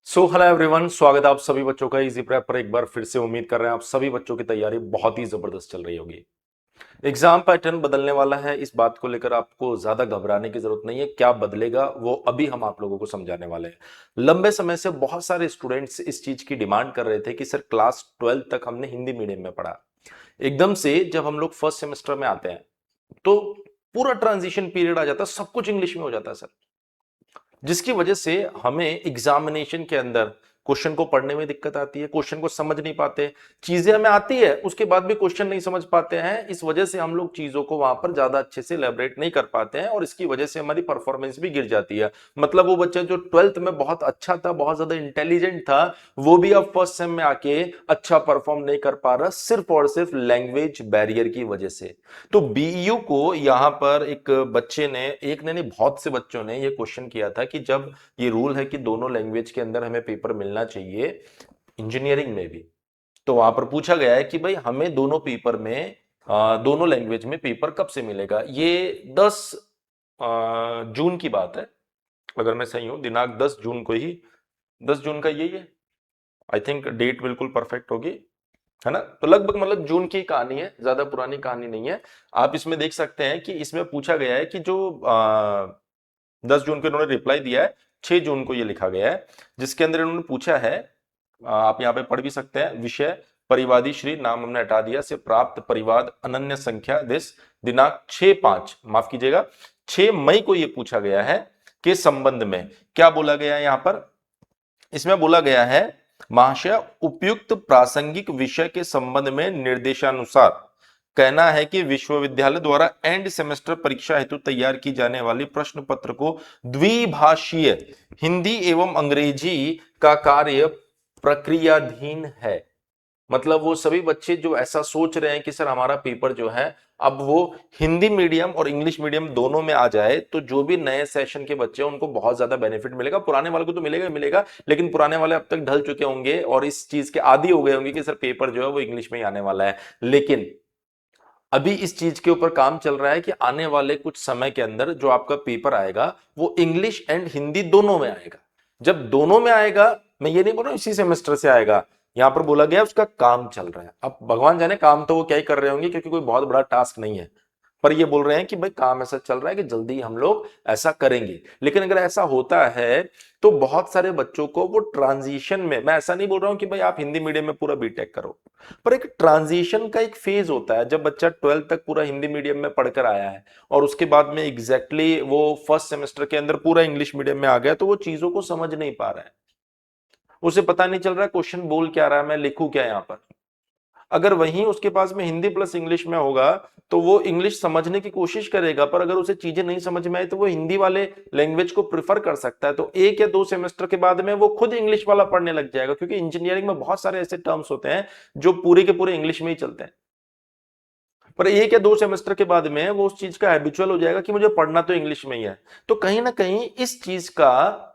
Hello everyone, स्वागत है आप सभी बच्चों का इजी प्रेप पर। एक बार फिर से उम्मीद कर रहे हैं आप सभी बच्चों की तैयारी बहुत ही जबरदस्त चल रही होगी। एग्जाम पैटर्न बदलने वाला है, इस बात को लेकर आपको ज्यादा घबराने की जरूरत नहीं है। क्या बदलेगा वो अभी हम आप लोगों को समझाने वाले हैं। लंबे समय से बहुत सारे स्टूडेंट्स इस चीज की डिमांड कर रहे थे कि सर क्लास 12 तक हमने हिंदी मीडियम में पढ़ा, एकदम से जब हम लोग फर्स्ट सेमेस्टर में आते हैं तो पूरा ट्रांजिशन पीरियड आ जाता है, सब कुछ इंग्लिश में हो जाता है सर, जिसकी वजह से हमें एग्जामिनेशन के अंदर क्वेश्चन को पढ़ने में दिक्कत आती है, क्वेश्चन को समझ नहीं पाते। चीजें हमें आती है उसके बाद भी क्वेश्चन नहीं समझ पाते हैं, इस वजह से हम लोग चीजों को वहां पर ज्यादा अच्छे से एलेबरेट नहीं कर पाते हैं और इसकी वजह से हमारी परफॉर्मेंस भी गिर जाती है। मतलब वो बच्चा जो 12th में बहुत अच्छा था, बहुत ज्यादा इंटेलिजेंट था, वो भी अब फर्स्ट सेम में आके अच्छा परफॉर्म नहीं कर पा रहा, सिर्फ और सिर्फ लैंग्वेज बैरियर की वजह से। तो बीयू को यहां पर एक बच्चे ने, एक ने नहीं बहुत से बच्चों ने ये क्वेश्चन किया था कि जब ये रूल है कि दोनों लैंग्वेज के अंदर हमें पेपर मिलना चाहिए, इंजीनियरिंग में भी, तो वहां पर पूछा गया है कि भाई हमें दोनों पेपर में दोनों लैंग्वेज में पेपर कब से मिलेगा। ये 10 जून की बात है, अगर मैं सही हूं, दिनांक 10 जून को ही, 10 जून का यही है, आई थिंक डेट बिल्कुल परफेक्ट होगी, है ना। तो लगभग मतलब जून की कहानी है, ज्यादा पुरानी कहानी नहीं है। आप इसमें देख सकते हैं कि इसमें पूछा गया है कि जो 10 जून को इन्होंने रिप्लाई दिया है, 6 जून को ये लिखा गया है, जिसके अंदर इन्होंने पूछा है, आप यहाँ पे पढ़ भी सकते हैं, विषय परिवादी श्री, नाम हमने हटा दिया, से प्राप्त परिवाद अनन्य संख्या दिस, दिनांक 6/5, माफ कीजिएगा 6 मई को ये पूछा गया है, के संबंध में क्या बोला गया है। यहां पर इसमें बोला गया है, महाशय उपयुक्त प्रासंगिक विषय के संबंध में निर्देशानुसार कहना है कि विश्वविद्यालय द्वारा एंड सेमेस्टर परीक्षा हेतु तैयार की जाने वाली प्रश्न पत्र को द्विभाषीय हिंदी एवं अंग्रेजी का कार्य प्रक्रियाधीन है। मतलब वो सभी बच्चे जो ऐसा सोच रहे हैं कि सर हमारा पेपर जो है अब वो हिंदी मीडियम और इंग्लिश मीडियम दोनों में आ जाए, तो जो भी नए सेशन के बच्चे हैं उनको बहुत ज्यादा बेनिफिट मिलेगा। पुराने वालों को तो मिलेगा ही मिलेगा, लेकिन पुराने वाले अब तक ढल चुके होंगे और इस चीज के आदी हो गए होंगे कि सर पेपर जो है वो इंग्लिश में ही आने वाला है। लेकिन अभी इस चीज के ऊपर काम चल रहा है कि आने वाले कुछ समय के अंदर जो आपका पेपर आएगा वो इंग्लिश एंड हिंदी दोनों में आएगा। जब दोनों में आएगा, मैं ये नहीं बोल रहा हूं इसी सेमेस्टर से आएगा, यहां पर बोला गया उसका काम चल रहा है। अब भगवान जाने काम तो वो क्या ही कर रहे होंगे, क्योंकि कोई बहुत बड़ा टास्क नहीं है, पर ये बोल रहे हैं कि भाई काम ऐसा चल रहा है कि जल्दी हम लोग ऐसा करेंगे। लेकिन अगर ऐसा होता है तो बहुत सारे बच्चों को वो ट्रांजिशन में, मैं ऐसा नहीं बोल रहा हूं कि भाई आप हिंदी मीडियम में पूरा बीटेक करो, पर एक ट्रांजिशन का एक फेज होता है जब बच्चा 12th तक पूरा हिंदी मीडियम में पढ़कर आया है और उसके बाद में एग्जैक्टली वो फर्स्ट सेमेस्टर के अंदर पूरा इंग्लिश मीडियम में आ गया, तो वो चीजों को समझ नहीं पा रहा है, उसे पता नहीं चल रहा है क्वेश्चन बोल क्या रहा है, मैं लिखूं क्या यहां पर। अगर वहीं उसके पास में हिंदी प्लस इंग्लिश में होगा तो वो इंग्लिश समझने की कोशिश करेगा, पर अगर उसे चीजें नहीं समझ में आई तो वो हिंदी वाले लैंग्वेज को प्रिफर कर सकता है। तो 1 या 2 सेमेस्टर के बाद में वो खुद इंग्लिश वाला पढ़ने लग जाएगा, क्योंकि इंजीनियरिंग में बहुत सारे ऐसे टर्म्स होते हैं जो पूरे के पूरे इंग्लिश में ही चलते हैं। पर 1 या 2 सेमेस्टर के बाद में वो उस चीज का हैबिचुअल हो जाएगा कि मुझे पढ़ना तो इंग्लिश में ही है। तो कहीं ना कहीं इस चीज का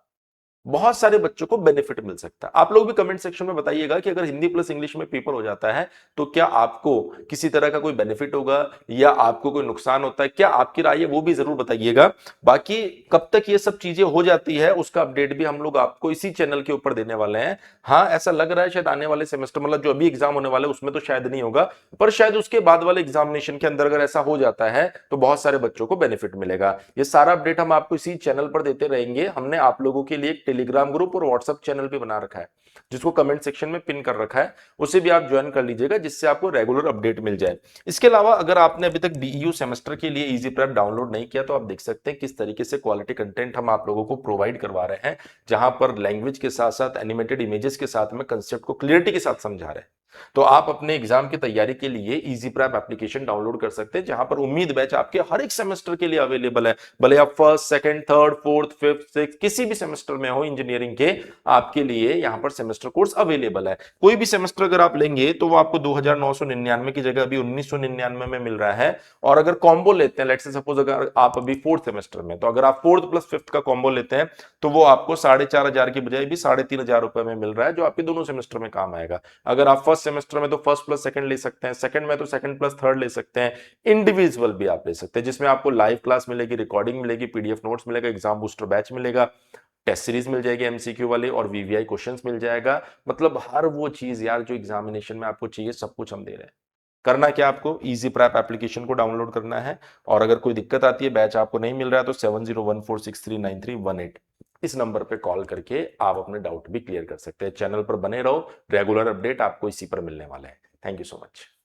बहुत सारे बच्चों को बेनिफिट मिल सकता है। आप लोग भी कमेंट सेक्शन में बताइएगा कि अगर हिंदी प्लस इंग्लिश में पेपर हो जाता है तो क्या आपको किसी तरह का कोई बेनिफिट होगा या आपको कोई नुकसान होता है, क्या आपकी राय है वो भी जरूर बताइएगा। बाकी कब तक ये सब चीजें हो जाती है उसका अपडेट भी हम लोग आपको इसी चैनल के ऊपर देने वाले हैं। हाँ, ऐसा लग रहा है शायद आने वाले सेमेस्टर, मतलब जो अभी एग्जाम होने वाले उसमें तो शायद नहीं होगा, पर शायद उसके बाद वाले एग्जामिनेशन के अंदर अगर ऐसा हो जाता है तो बहुत सारे बच्चों को बेनिफिट मिलेगा। ये सारा अपडेट हम आपको इसी चैनल पर देते रहेंगे। हमने आप लोगों के लिए एक टेलीग्राम ग्रुप और व्हाट्सएप चैनल भी बना रखा है, जिसको कमेंट सेक्शन में पिन कर रखा है, उसे भी आप ज्वाइन कर लीजिएगा, जिससे आपको रेगुलर अपडेट मिल जाए। इसके अलावा अगर आपने अभी तक बीईयू सेमेस्टर के लिए इजी प्रेप डाउनलोड नहीं किया तो आप देख सकते हैं किस तरीके से क्वालिटी कंटेंट हम आप लोगों को प्रोवाइड करवा रहे हैं, जहां पर लैंग्वेज के साथ साथ एनिमेटेड इमेजेस के साथ में कंसेप्ट को क्लियरिटी के साथ समझा रहे हैं। तो आप अपने एग्जाम की तैयारी के लिए इजी प्रेप एप्लीकेशन डाउनलोड कर सकते हैं, जहां पर उम्मीद बैच आपके हर एक सेमेस्टर के लिए अवेलेबल है। भले आप first, second, third, fourth, fifth, six किसी भी सेमेस्टर में हो इंजीनियरिंग के, आपके लिए यहां पर सेमेस्टर कोर्स अवेलेबल है। कोई भी सेमेस्टर अगर आप लेंगे तो वो आपको 2999 की जगह अभी 1999 में मिल रहा है। और अगर कॉम्बो लेते हैं, लेट्स से सपोज अगर आप अभी फोर्थ सेमेस्टर में, तो अगर आप फोर्थ प्लस फिफ्थ का कॉम्बो लेते हैं तो वो आपको 4500 की बजाय भी 3500 रुपए में मिल रहा है, जो आपके दोनों सेमेस्टर में काम आएगा। अगर आप फर्स्ट सेमेस्टर में तो फर्स्ट प्लस सेकंड ले सकते हैं, सेकंड में तो सेकंड प्लस थर्ड ले सकते हैं, इंडिविजुअल भी आप ले सकते हैं, जिसमें आपको लाइव क्लास मिलेगी, रिकॉर्डिंग मिलेगी, पीडीएफ नोट्स मिलेगा, एग्जाम बूस्टर बैच मिलेगा, टेस्ट सीरीज मिल जाएगी एमसीक्यू वाली, और वीवीआई क्वेश्चंस मिल जाएगा। मतलब हर वो चीज यार जो एग्जामिनेशन में आपको चाहिए सब कुछ हम दे रहे हैं। करना क्या, आपको इजी प्रैप एप्लीकेशन को डाउनलोड करना है, और अगर कोई दिक्कत आती है, बैच आपको नहीं मिल रहा है, तो 7014639318 इस नंबर पे कॉल करके आप अपने डाउट भी क्लियर कर सकते हैं। चैनल पर बने रहो, रेगुलर अपडेट आपको इसी पर मिलने वाले हैं। Thank you so much.